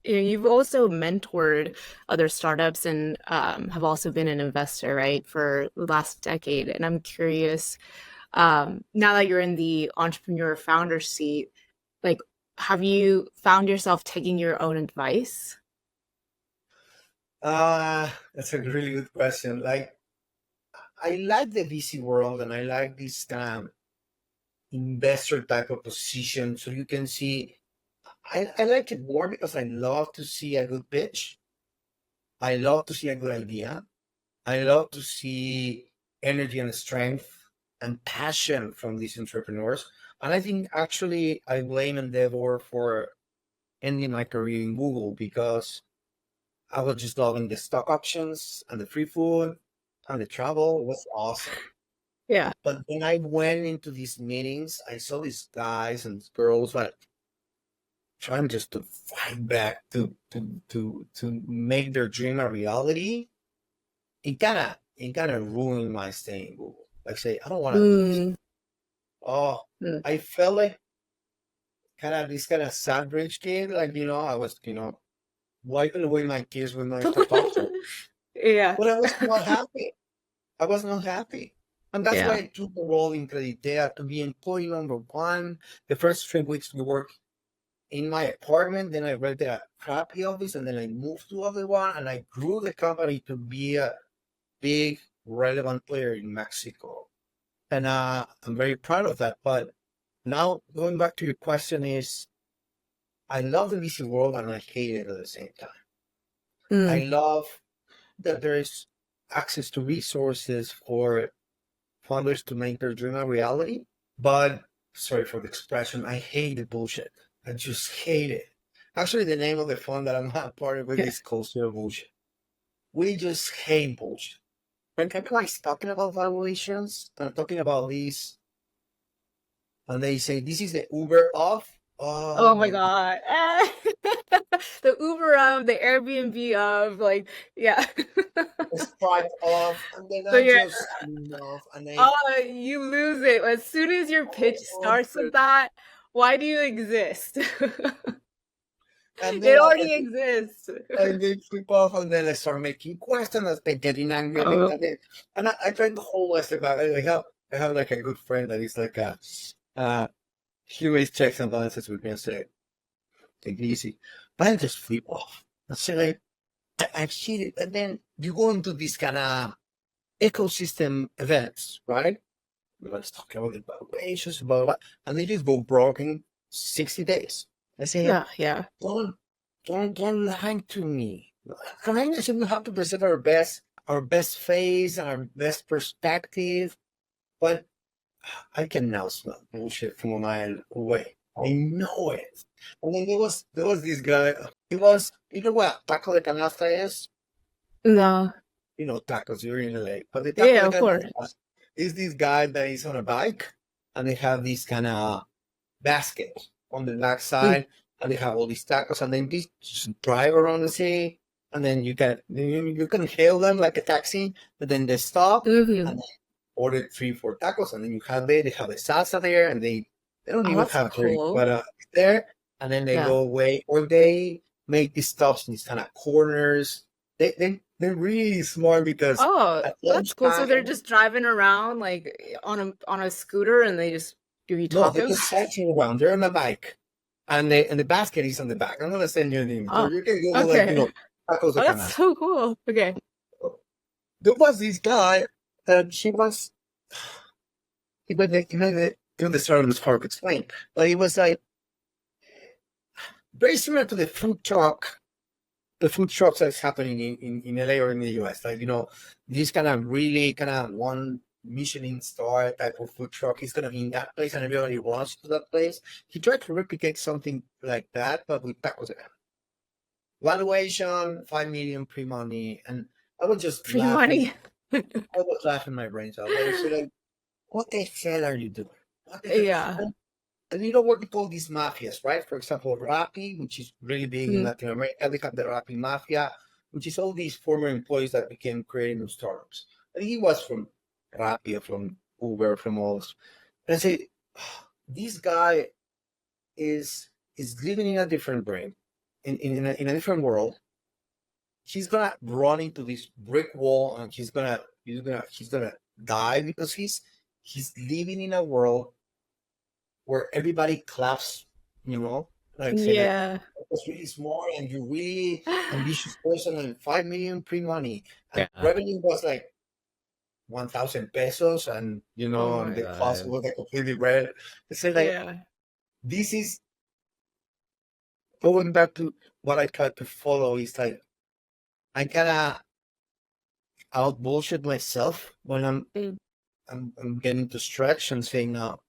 You've also mentored other startups and have also been an investor, right, for the last decade. And I'm curious, now that you're in the entrepreneur founder seat, like, have you found yourself taking your own advice? That's a really good question. Like, I like the VC world and I like this investor type of position. So you can see, I like it more because I love to see a good pitch. I love to see a good idea. I love to see energy and strength and passion from these entrepreneurs. And I think actually I blame Endeavor for ending my career in Google because I was just loving the stock options and the free food and the travel. It was awesome. Yeah. But when I went into these meetings, I saw these guys and girls like trying just to fight back to make their dream a reality. It kind of ruined my stay in Google. Like say, I don't want to do this. Mm. Oh, Mm. I felt like kind of sad rich kid. Like, I was, wiping away my tears with my stock option. Yeah. But I was not happy. I was not happy. And that's why Yeah. I took the role in Creditea to be employee number one. The first 3 weeks we worked in my apartment, then I rented a crappy office, and then I moved to other one, and I grew the company to be a big, relevant player in Mexico. And I'm very proud of that. But now going back to your question is, I love the VC world and I hate it at the same time. I Mm. love that there is access to resources for founders to make their dream a reality. But sorry for the expression, I hate the bullshit. I just hate it. Actually, the name of the fund that I'm not part of it Yeah. is Culture Bullshit. We just hate bullshit. When people are talking about valuations, they're talking about these, and they say this is the Uber of. Oh Oh my my God. God. The Uber of, the Airbnb of, like, yeah. Stripe off, and then So I you're, just enough, and I you lose it. As soon as your pitch oh, starts with that, why do you exist? and then It already exists. I did flip off, and then I start making questions. I getting angry, Oh, and I tried the whole list about it. I have like a good friend that is like uh he always checks and balances with me and say, take it easy, but I just flip off. I say like I've seen it, and then you go into these kind of ecosystem events, right? Let's talk about the valuations, about what, and they just go broke in 60 days. I say, yeah, yeah. don't, don't lie to me. Clients shouldn't have to present our best face, our best perspective, but I can now smell bullshit from a mile away. I know it. And then there was this guy. He was, you know what taco de canasta is? No. Tacos, you're in LA. But the taco Yeah, de of course. canasta is this guy that is on a bike and they have this kind of basket on the back Mm. side and they have all these tacos and then they just drive around the city and then you can hail them like a taxi, but then they stop and Mhm. they order 3, 4 tacos and then they have the salsa there and they don't Oh, even that's have drink, cool. but it's there and then they Yeah. go away or they make these stops in these kind of corners. They're really smart because Oh, at that's cool. So they're lunchtime, just driving around like on a scooter and they just give you no, they tacos. just cycling around. They're on a bike, and the basket is on the back. I'm gonna send you a link, so Oh, you can Google like okay. tacos Oh, de that's canasta. so cool. Okay. There was this guy, and he was the start of this hard to explain, but he was like very similar to the food trucks that's happening in LA or in the US. Like, this kind of really kind of one Michelin star type of food truck. He's going to be in that place and everybody wants to that place. He tried to replicate something like that, but with tacos. Valuation, 5 million pre-money. And I was just Free laughing. money. I was laughing my brains out. I was like, what the hell are you doing? What the hell? Yeah. And you know what we call these mafias, right? For example, Rappi, which is really big in Mm. Latin America, they have the Rappi Mafia, which is all these former employees that became creative startups. And he was from Rappi, from Uber, from all this. And I say, this guy is living in a different brain. in a different world, he's gonna run into this brick wall and he's gonna die because he's living in a world where everybody claps, like saying like, Yeah. "That was really smart and you're really ambitious person and 5 million pre-money and Yeah. revenue was like 1,000 pesos and Oh and my the cost God. was like completely red." It's like yeah. this is going back to what I try to follow is like I gotta out bullshit myself when Mm. I'm getting to stretch and saying, no,